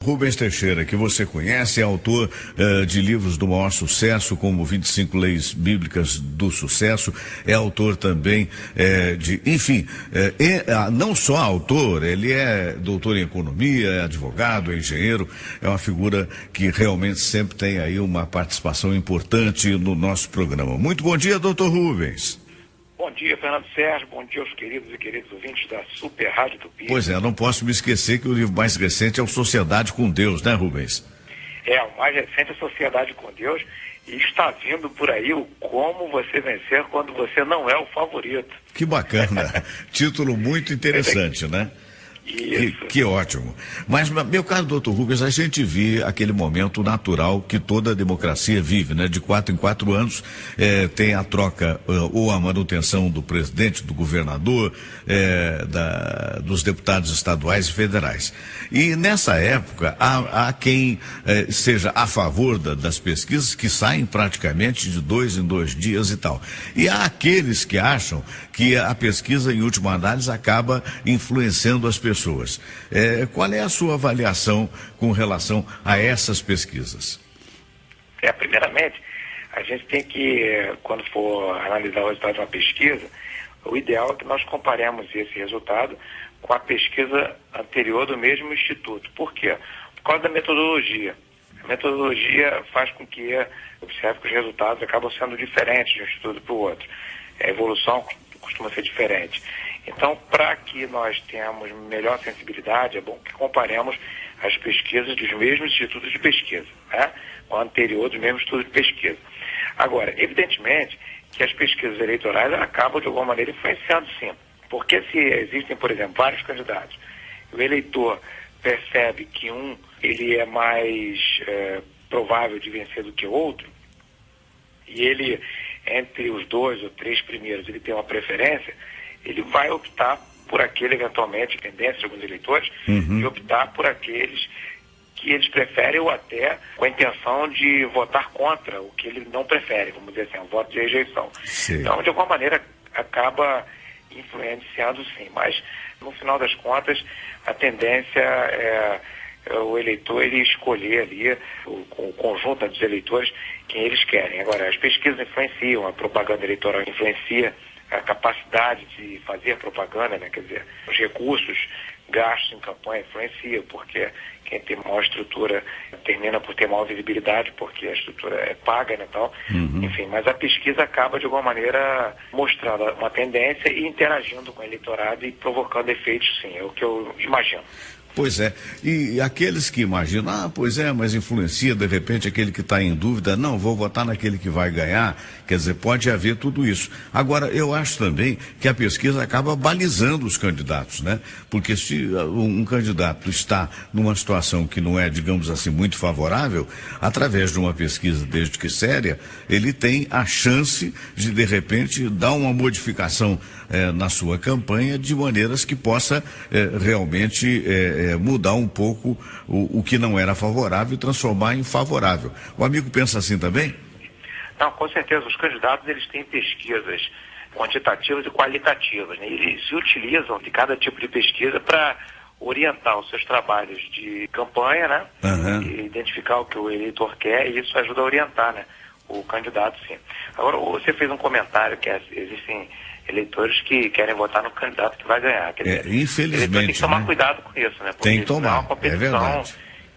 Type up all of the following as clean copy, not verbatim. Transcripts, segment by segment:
Rubens Teixeira, que você conhece, é autor de livros do maior sucesso, como 25 Leis Bíblicas do Sucesso, é autor também não só autor, ele é doutor em economia, é advogado, é engenheiro, é uma figura que realmente sempre tem aí uma participação importante no nosso programa. Muito bom dia, doutor Rubens. Bom dia, Fernando Sérgio. Bom dia aos queridos e queridos ouvintes da Super Rádio Tupi. Pois é, não posso me esquecer que o livro mais recente é o Sociedade com Deus, né, Rubens? O mais recente é Sociedade com Deus, e está vindo por aí o Como Você Vencer Quando Você Não É o Favorito. Que bacana. Título muito interessante, né? Que ótimo. Mas, meu caro doutor Rubens, a gente vive aquele momento natural que toda democracia vive, né? De 4 em 4 anos tem a troca ou a manutenção do presidente, do governador, dos deputados estaduais e federais. E nessa época há quem seja a favor das pesquisas, que saem praticamente de 2 em 2 dias e tal. E há aqueles que acham que a pesquisa, em última análise, acaba influenciando as pessoas. Qual é a sua avaliação com relação a essas pesquisas? Primeiramente, a gente tem que, quando for analisar o resultado de uma pesquisa, o ideal é que nós comparemos esse resultado com a pesquisa anterior do mesmo instituto. Por quê? Por causa da metodologia. A metodologia faz com que observe que os resultados acabam sendo diferentes de um instituto para o outro. A evolução costuma ser diferente. Então, para que nós tenhamos melhor sensibilidade, é bom que comparemos as pesquisas dos mesmos institutos de pesquisa, né? Com a anterior dos mesmos institutos de pesquisa. Agora, evidentemente que as pesquisas eleitorais acabam, de alguma maneira, influenciando sim. Porque se existem, por exemplo, vários candidatos, o eleitor percebe que ele é mais provável de vencer do que o outro, e ele, entre os 2 ou 3 primeiros, ele tem uma preferência, ele vai optar por aquele, eventualmente, tendência de alguns eleitores, de optar por aqueles que eles preferem, ou até com a intenção de votar contra o que ele não prefere, vamos dizer assim, um voto de rejeição. Sim. Então, de alguma maneira, acaba influenciando sim, mas no final das contas a tendência é o eleitor ele escolher ali o conjunto dos eleitores quem eles querem. Agora, as pesquisas influenciam, a propaganda eleitoral influencia a capacidade de fazer propaganda, né? Quer dizer, os recursos gastos em campanha influenciam, porque quem tem maior estrutura termina por ter maior visibilidade, porque a estrutura é paga, né, tal. Enfim, mas a pesquisa acaba, de alguma maneira, mostrando uma tendência e interagindo com o eleitorado e provocando efeitos, sim, é o que eu imagino. Pois é, e aqueles que imaginam, mas influencia de repente aquele que está em dúvida, não, vou votar naquele que vai ganhar, quer dizer, pode haver tudo isso. Agora, eu acho também que a pesquisa acaba balizando os candidatos, né? Porque se um candidato está numa situação que não é, digamos assim, muito favorável, através de uma pesquisa, desde que séria, ele tem a chance de repente, dar uma modificação na sua campanha de maneiras que possa realmente mudar um pouco o que não era favorável e transformar em favorável. O amigo pensa assim também? Não, com certeza. Os candidatos eles têm pesquisas quantitativas e qualitativas, né? Eles se utilizam de cada tipo de pesquisa para orientar os seus trabalhos de campanha, né? E identificar o que o eleitor quer, e isso ajuda a orientar, né, o candidato, sim. Agora, você fez um comentário que existem eleitores que querem votar no candidato que vai ganhar. Quer dizer, infelizmente, tem que tomar cuidado com isso, né? Porque tem que tomar, é uma competição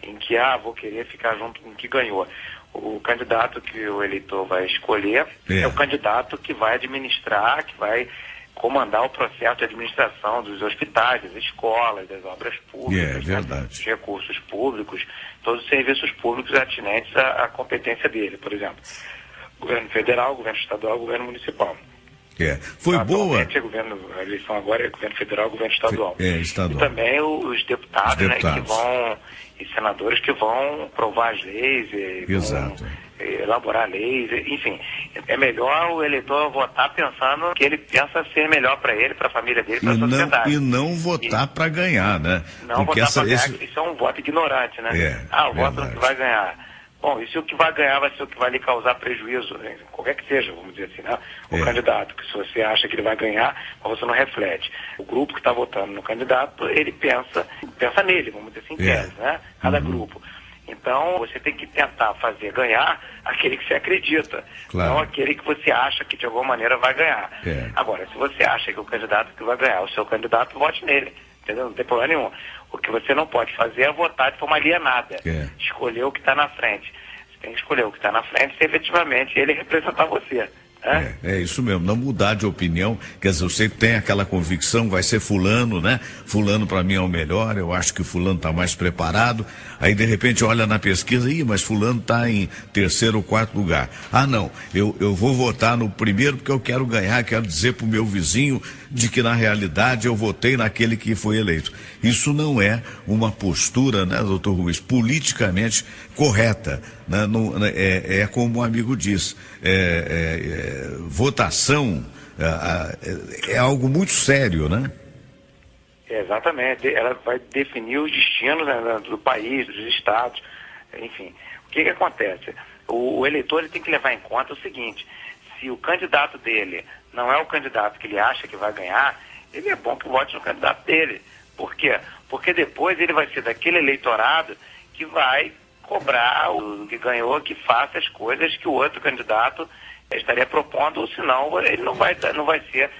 em que, vou querer ficar junto com o que ganhou. O candidato que o eleitor vai escolher é o candidato que vai administrar, que vai comandar o processo de administração dos hospitais, das escolas, das obras públicas, dos recursos públicos, todos os serviços públicos atinentes à competência dele, por exemplo. Governo federal, governo estadual, governo municipal. Foi boa. A eleição agora é governo federal, governo estadual. Estadual. E também os deputados, né, que vão, e senadores que vão aprovar as leis, vão elaborar leis, enfim. É melhor o eleitor votar pensando que ele pensa ser melhor para ele, para a família dele, para a sociedade. E não votar para ganhar, né? Não votar para ganhar, isso é um voto ignorante, né? O voto no que vai ganhar. Bom, e se o que vai ganhar vai ser o que vai lhe causar prejuízo, né? Qualquer que seja, vamos dizer assim, né? O candidato, que se você acha que ele vai ganhar, mas você não reflete. O grupo que está votando no candidato, ele pensa nele, vamos dizer assim, em tese, né? Cada grupo. Então, você tem que tentar fazer ganhar aquele que você acredita, não aquele que você acha que de alguma maneira vai ganhar. Agora, se você acha que o candidato que vai ganhar é o seu candidato, vote nele. Entendeu? Não tem problema nenhum. O que você não pode fazer é votar de forma alienada. Escolher o que está na frente. Você tem que escolher o que está na frente se efetivamente ele representar você. É isso mesmo, não mudar de opinião. Quer dizer, você tem aquela convicção, vai ser fulano, né? Fulano para mim é o melhor, eu acho que fulano está mais preparado. Aí de repente olha na pesquisa, mas fulano está em terceiro ou quarto lugar. Ah não, eu vou votar no primeiro porque eu quero ganhar, quero dizer pro meu vizinho de que na realidade eu votei naquele que foi eleito. Isso não é uma postura, né, doutor Rubens, politicamente correta, né? É como um amigo diz, votação é algo muito sério, né? Exatamente, ela vai definir os destinos, né, do país, dos estados, enfim. O que acontece? O eleitor ele tem que levar em conta o seguinte: se o candidato dele não é o candidato que ele acha que vai ganhar, ele é bom que vote no candidato dele. Por quê? Porque depois ele vai ser daquele eleitorado que vai cobrar o que ganhou, que faça as coisas que o outro candidato estaria propondo, ou senão ele não vai ser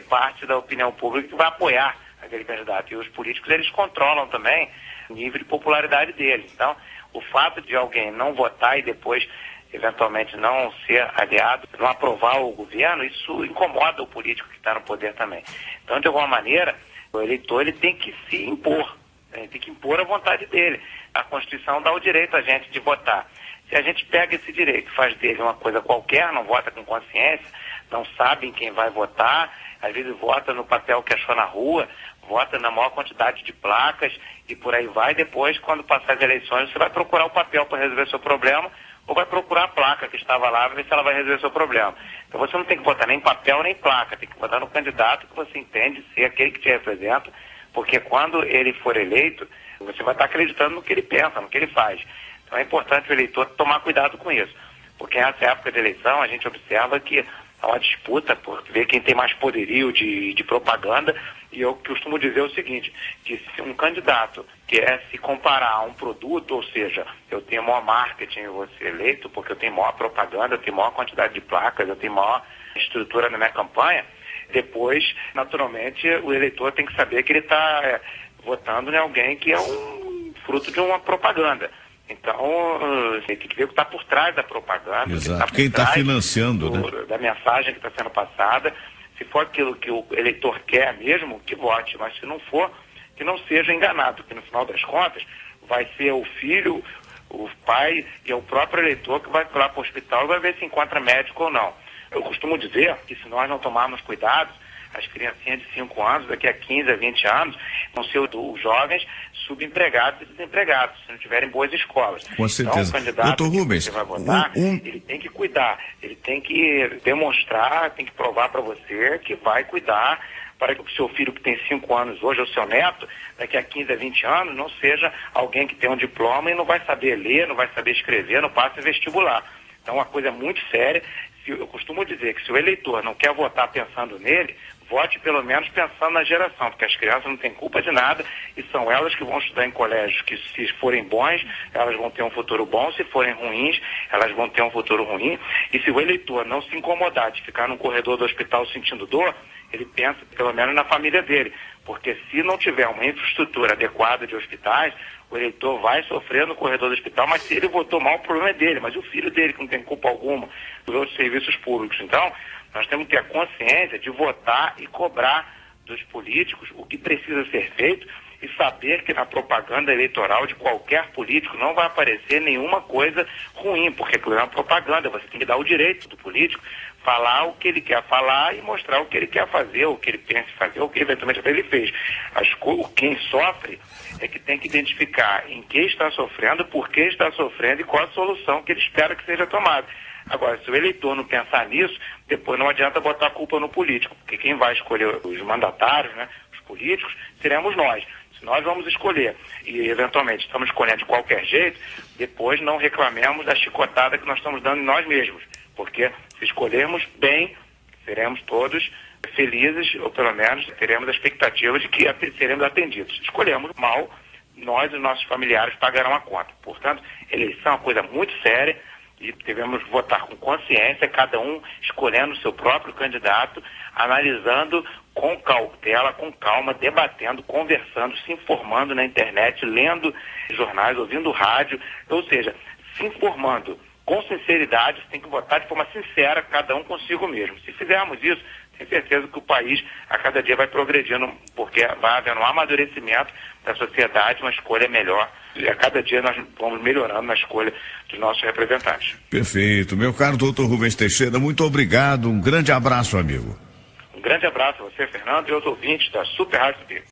parte da opinião pública que vai apoiar aquele candidato. E os políticos, eles controlam também o nível de popularidade dele. Então, o fato de alguém não votar e depois eventualmente não ser aliado, não aprovar o governo, isso incomoda o político que está no poder também. Então, de alguma maneira, o eleitor ele tem que se impor, ele tem que impor a vontade dele. A Constituição dá o direito a gente de votar. Se a gente pega esse direito, faz dele uma coisa qualquer, não vota com consciência, não sabe em quem vai votar, às vezes vota no papel que achou na rua, vota na maior quantidade de placas e por aí vai. Depois, quando passar as eleições, você vai procurar o papel para resolver seu problema ou vai procurar a placa que estava lá para ver se ela vai resolver seu problema. Então você não tem que votar nem papel nem placa, tem que votar no candidato que você entende ser aquele que te representa, porque quando ele for eleito, você vai estar acreditando no que ele pensa, no que ele faz. Então é importante o eleitor tomar cuidado com isso, porque nessa época de eleição a gente observa que há uma disputa por ver quem tem mais poderio de propaganda, e eu costumo dizer o seguinte, que se um candidato quer se comparar a um produto, ou seja, eu tenho maior marketing, eu vou ser eleito porque eu tenho maior propaganda, eu tenho maior quantidade de placas, eu tenho maior estrutura na minha campanha, depois, naturalmente, o eleitor tem que saber que ele está votando em alguém que é um fruto de uma propaganda. Então, tem que ver o que está por trás da propaganda. Exato. Quem está financiando, né? Da mensagem que está sendo passada. Se for aquilo que o eleitor quer mesmo, que vote. Mas se não for, que não seja enganado. Porque no final das contas, vai ser o filho, o pai e o próprio eleitor que vai lá para o hospital e vai ver se encontra médico ou não. Eu costumo dizer que se nós não tomarmos cuidado, as criancinhas de 5 anos, daqui a 15, a 20 anos, vão ser os jovens subempregados e desempregados, se não tiverem boas escolas. Com certeza. Então, o candidato Dr. Rubens, que você vai votar, ele tem que cuidar, ele tem que demonstrar, tem que provar para você que vai cuidar para que o seu filho que tem 5 anos hoje, ou seu neto, daqui a 15 a 20 anos, não seja alguém que tem um diploma e não vai saber ler, não vai saber escrever, não passa vestibular. Então, uma coisa muito séria. Eu costumo dizer que se o eleitor não quer votar pensando nele, vote pelo menos pensando na geração, porque as crianças não têm culpa de nada e são elas que vão estudar em colégios que, se forem bons, elas vão ter um futuro bom, se forem ruins, elas vão ter um futuro ruim. E se o eleitor não se incomodar de ficar no corredor do hospital sentindo dor, ele pensa pelo menos na família dele, porque se não tiver uma infraestrutura adequada de hospitais, o eleitor vai sofrer no corredor do hospital, mas se ele votou mal, o problema é dele, mas o filho dele, que não tem culpa alguma, dos outros serviços públicos. Então, nós temos que ter a consciência de votar e cobrar dos políticos o que precisa ser feito e saber que na propaganda eleitoral de qualquer político não vai aparecer nenhuma coisa ruim, porque aquilo é uma propaganda, você tem que dar o direito do político falar o que ele quer falar e mostrar o que ele quer fazer, o que ele pensa em fazer, o que eventualmente ele fez. Quem sofre é que tem que identificar em que está sofrendo, por que está sofrendo e qual a solução que ele espera que seja tomada. Agora, se o eleitor não pensar nisso, depois não adianta botar a culpa no político, porque quem vai escolher os mandatários, né, os políticos, seremos nós. Se nós vamos escolher e eventualmente estamos escolhendo de qualquer jeito, depois não reclamemos da chicotada que nós estamos dando em nós mesmos, porque se escolhermos bem, seremos todos felizes, ou pelo menos teremos a expectativa de que seremos atendidos. Escolhemos mal, nós e os nossos familiares pagarão a conta. Portanto, eleição é uma coisa muito séria e devemos votar com consciência, cada um escolhendo o seu próprio candidato, analisando com cautela, com calma, debatendo, conversando, se informando na internet, lendo jornais, ouvindo rádio, ou seja, se informando com sinceridade. Você tem que votar de forma sincera, cada um consigo mesmo. Se fizermos isso, tenho certeza que o país a cada dia vai progredindo, porque vai havendo um amadurecimento da sociedade, uma escolha melhor. E a cada dia nós vamos melhorando na escolha dos nossos representantes. Perfeito. Meu caro doutor Rubens Teixeira, muito obrigado. Um grande abraço, amigo. Um grande abraço a você, Fernando, e aos ouvintes da Super Rádio Tupi.